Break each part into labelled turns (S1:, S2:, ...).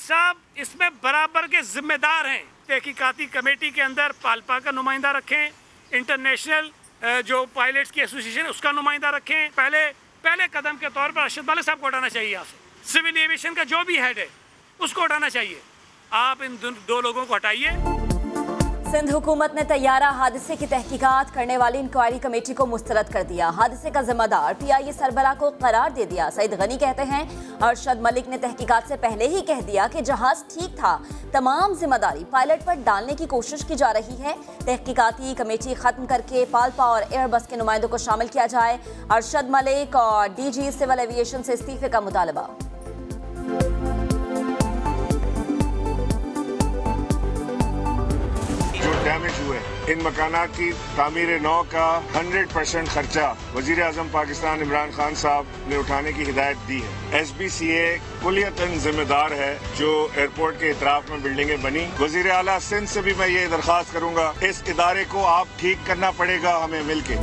S1: साहब इसमें बराबर के जिम्मेदार हैं। तहकीकाती कमेटी के अंदर पालपा का नुमाइंदा रखें, इंटरनेशनल जो पायलट्स की एसोसिएशन उसका नुमाइंदा रखें। पहले कदम के तौर पर अरशद मालिक साहब को हटाना चाहिए यहाँ से। सिविल एविएशन का जो भी हेड है उसको हटाना चाहिए। आप इन दो लोगों को हटाइए।
S2: सिंध हुकूमत ने तैयारा हादसे की तहकीकात करने वाली इंक्वायरी कमेटी को मुस्तरद कर दिया। हादसे का जिम्मेदार PIA सरबराह को करार दे दिया। सईद गनी कहते हैं अरशद मलिक ने तहकीकात से पहले ही कह दिया कि जहाज ठीक था, तमाम जिम्मेदारी पायलट पर डालने की कोशिश की जा रही है। तहकीकाती कमेटी खत्म करके पालपा और एयरबस के नुमाइंदों को शामिल किया जाए। अरशद मलिक और DG सिविल एविएशन से इस्तीफे का मुतालबा।
S3: डैमेज हुए इन मकानात की तामीर नौ का 100% खर्चा वजीर आजम पाकिस्तान इमरान खान साहब ने उठाने की हिदायत दी है। SBCA कुलियतन जिम्मेदार है जो एयरपोर्ट के इतराफ में बिल्डिंगें बनी। वजीर आला सिंध से भी मैं ये दरख्वास्त करूंगा, इस इदारे को आप ठीक करना पड़ेगा हमें मिलके।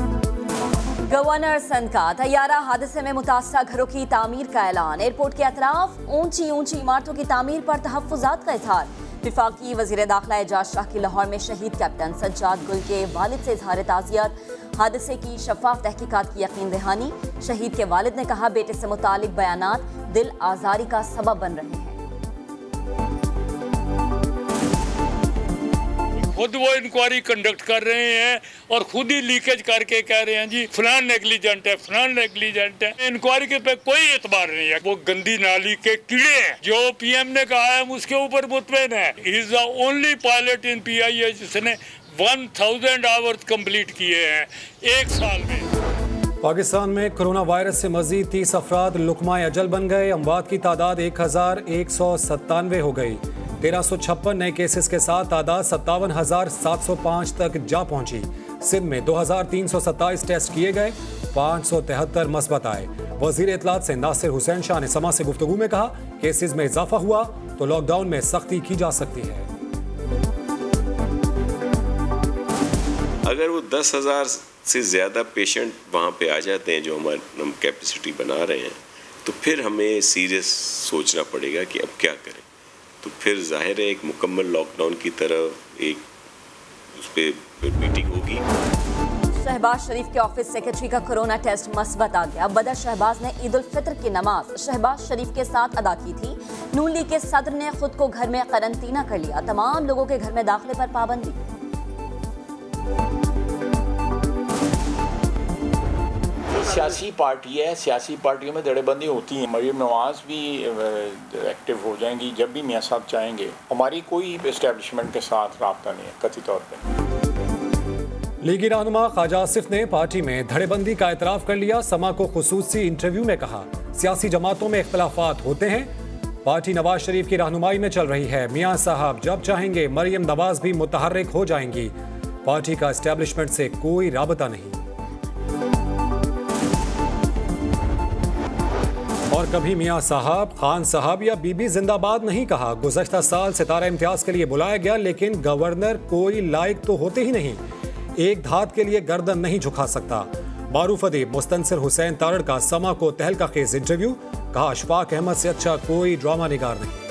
S2: गवर्नर सिंध का तैयारा हादसे में मुतासरा घरों की तामीर का ऐलान। एयरपोर्ट के अतराफ ऊंची इमारतों की तामीर पर तहफ्फुजात का इज़हार। विफाकी वज़ीर दाखिला एजाज शाह की लाहौर में शहीद कैप्टन सज्जाद गुल के वालिद से इजहार ताज़ियत। हादसे की शफाफ तहकीकात की यकीन दहानी। शहीद के वालिद ने कहा बेटे से मुतालिक बयानात दिल आज़ारी का सबब बन रहे हैं।
S4: खुद वो इंक्वायरी कंडक्ट कर रहे हैं और खुद ही लीकेज करके कह रहे हैं जी फलान नेग्लिजेंट है, फलान नेग्लिजेंट है। इंक्वायरी के पे कोई एतबार नहीं है। वो गंदी नाली के कीड़े हैं। जो PM ने कहा है उसके ऊपर मुतमईन है। He is the only pilot in PIA जिसने 1000 आवर्स कंप्लीट किए हैं एक साल में।
S5: पाकिस्तान में कोरोना वायरस से मजीद 30 अफराद लुकमाए अजल बन गए। अमवात की तादाद 1197 हो गई। 1356 नए केसेस के साथ तादाद 57,705 तक जा पहुंची। सिंध में 2327 टेस्ट किए गए, 573 मस्बत आए। वजीर इत्तलात से नासिर हुसैन शाह ने समा से गुफ्तगू में कहा केसेस में इजाफा हुआ तो लॉकडाउन में सख्ती की जा सकती है।
S6: अगर वो 10,000 से ज़्यादा पेशेंट वहाँ पे आ जाते हैं जो हम कैपेसिटी बना रहे हैं, तो फिर हमें सीरियस सोचना पड़ेगा कि अब क्या करें। तो फिर जाहिर है एक मुकम्मल लॉकडाउन की तरफ एक उस पर मीटिंग होगी।
S2: शहबाज शरीफ के ऑफिस सेक्रेटरी का कोरोना टेस्ट मस्बत आ गया। बदर शहबाज ने ईद उल फितर की नमाज शहबाज शरीफ के साथ अदा की थी। नून लीग के सदर ने खुद को घर में करंतना कर लिया। तमाम लोगों के घर में दाखिले पर पाबंदी।
S7: सियासी पार्टी है, सियासी पार्टियों में धड़ेबंदी होती है। मरीम नवाज भी एक्टिव हो जाएंगी जब भी मियाँ साहब चाहेंगे। हमारी कोई एस्टेब्लिशमेंट के साथ राब्ता नहीं है कतई तौर पर।
S5: लीगी रहनुमा ख्वाजा आसिफ ने पार्टी में धड़ेबंदी का एतराफ़ कर लिया। समा को खुसूसी इंटरव्यू में कहा सियासी जमातों में इख्तलाफात होते हैं, पार्टी नवाज शरीफ की रहनुमाई में चल रही है। मियाँ साहब जब चाहेंगे मरियम नवाज भी मुतहर्रिक हो जाएंगी। पार्टी का एस्टेब्लिशमेंट से कोई राबता नहीं। और कभी मियाँ साहब, खान साहब या बीबी जिंदाबाद नहीं कहा। गुज़श्ता साल सितारा इम्तियाज के लिए बुलाया गया, लेकिन गवर्नर कोई लायक तो होते ही नहीं। एक धात के लिए गर्दन नहीं झुका सकता। मारूफ अदीब मुस्तनसिर हुसैन तारड़ का समा को तहलका खेज इंटरव्यू। कहा अशफाक अहमद से अच्छा कोई ड्रामा निगार नहीं।